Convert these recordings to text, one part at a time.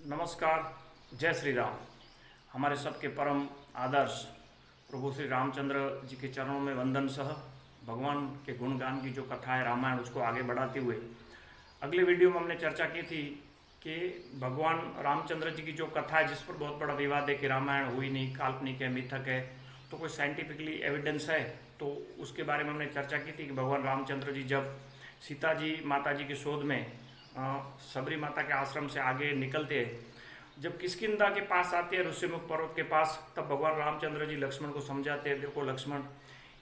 नमस्कार। जय श्री राम। हमारे सबके परम आदर्श प्रभु श्री रामचंद्र जी के चरणों में वंदन सह भगवान के गुणगान की जो कथा है रामायण, उसको आगे बढ़ाते हुए अगले वीडियो में हमने चर्चा की थी कि भगवान रामचंद्र जी की जो कथा है, जिस पर बहुत बड़ा विवाद है कि रामायण हुई नहीं, काल्पनिक है, मिथक है, तो कोई साइंटिफिकली एविडेंस है, तो उसके बारे में हमने चर्चा की थी कि भगवान रामचंद्र जी जब सीता जी माता जी की शोध में सबरी माता के आश्रम से आगे निकलते हैं, जब किष्किंधा के पास आते हैं, ऋषिमुख पर्वत के पास, तब भगवान रामचंद्र जी लक्ष्मण को समझाते हैं, देखो लक्ष्मण,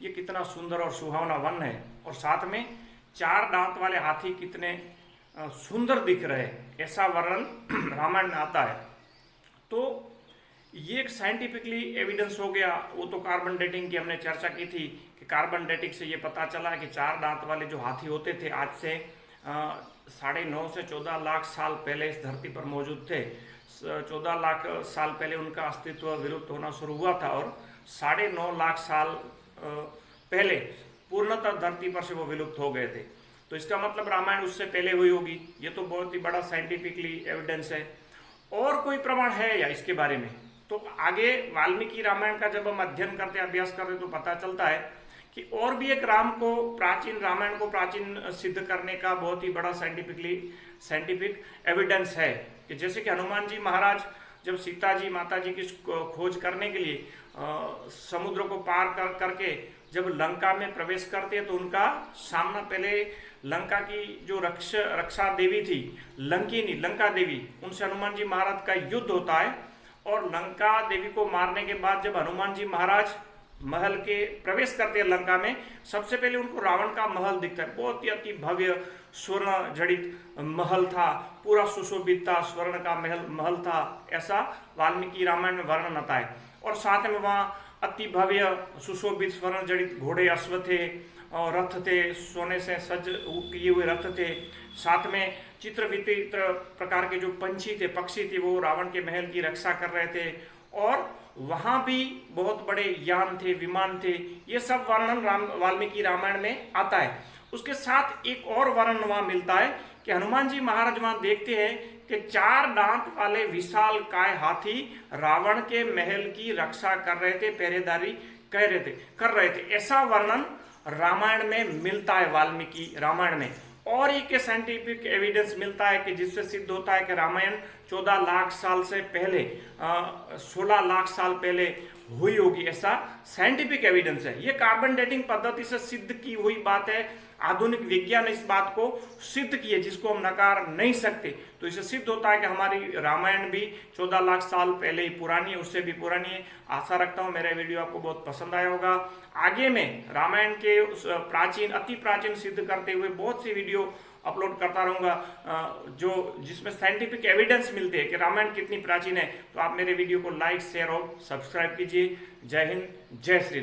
ये कितना सुंदर और सुहावना वन है, और साथ में 4 दांत वाले हाथी कितने सुंदर दिख रहे हैं, ऐसा वर्णन रामायण में आता है। तो ये एक साइंटिफिकली एविडेंस हो गया। वो तो कार्बन डेटिंग की हमने चर्चा की थी कि कार्बन डेटिंग से ये पता चला कि 4 दांत वाले जो हाथी होते थे आज से 9.5 से 14 लाख साल पहले इस धरती पर मौजूद थे। 14 लाख साल पहले उनका अस्तित्व विलुप्त होना शुरू हुआ था और 9.5 लाख साल पहले पूर्णतः धरती पर से वो विलुप्त हो गए थे। तो इसका मतलब रामायण उससे पहले हुई होगी। ये तो बहुत ही बड़ा साइंटिफिकली एविडेंस है। और कोई प्रमाण है या इसके बारे में? तो आगे वाल्मीकि रामायण का जब हम अध्ययन करते, अभ्यास करते, तो पता चलता है कि और भी एक रामायण को प्राचीन सिद्ध करने का बहुत ही बड़ा साइंटिफिक एविडेंस है कि जैसे कि हनुमान जी महाराज जब सीता जी माता जी की खोज करने के लिए समुद्र को पार करके जब लंका में प्रवेश करते हैं, तो उनका सामना पहले लंका की जो रक्षा देवी थी, लंका देवी, उनसे हनुमान जी महाराज का युद्ध होता है। और लंका देवी को मारने के बाद जब हनुमान जी महाराज महल के प्रवेश करते हैं लंका में, सबसे पहले उनको रावण का महल दिखता है। बहुत ही अति भव्य स्वर्ण जड़ित महल था, पूरा सुशोभित था, स्वर्ण का महल था, ऐसा वाल्मीकि रामायण में वर्णन आता है। और साथ में वहाँ अति भव्य सुशोभित स्वर्ण जड़ित घोड़े, अश्व थे और रथ थे, सोने से सज्ज किए हुए रथ थे। साथ में चित्र विचित्र प्रकार के जो पंछी थे, पक्षी थे, वो रावण के महल की रक्षा कर रहे थे। और वहां भी बहुत बड़े यान थे, विमान थे। ये सब वर्णन वाल्मीकि रामायण में आता है। उसके साथ एक और वर्णन वहां मिलता है कि हनुमान जी महाराज वहां देखते हैं कि 4 दांत वाले विशाल काय हाथी रावण के महल की रक्षा कर रहे थे, पहरेदारी कर रहे थे। ऐसा वर्णन रामायण में मिलता है, वाल्मीकि रामायण में। और एक साइंटिफिक एविडेंस मिलता है कि जिससे सिद्ध होता है कि रामायण 14 लाख साल से पहले 16 लाख साल पहले हुई होगी, ऐसा साइंटिफिक एविडेंस है। ये कार्बन डेटिंग पद्धति से सिद्ध की हुई बात है। आधुनिक विज्ञान इस बात को सिद्ध की है, जिसको हम नकार नहीं सकते। तो इससे सिद्ध होता है कि हमारी रामायण भी 14 लाख साल पहले ही पुरानी है, उससे भी पुरानी है। आशा रखता हूँ मेरा वीडियो आपको बहुत पसंद आया होगा। आगे में रामायण के अति प्राचीन सिद्ध करते हुए बहुत सी वीडियो अपलोड करता रहूंगा, जिसमें साइंटिफिक एविडेंस मिलते हैं कि रामायण कितनी प्राचीन है। तो आप मेरे वीडियो को लाइक, शेयर और सब्सक्राइब कीजिए। जय हिंद, जय श्री राम।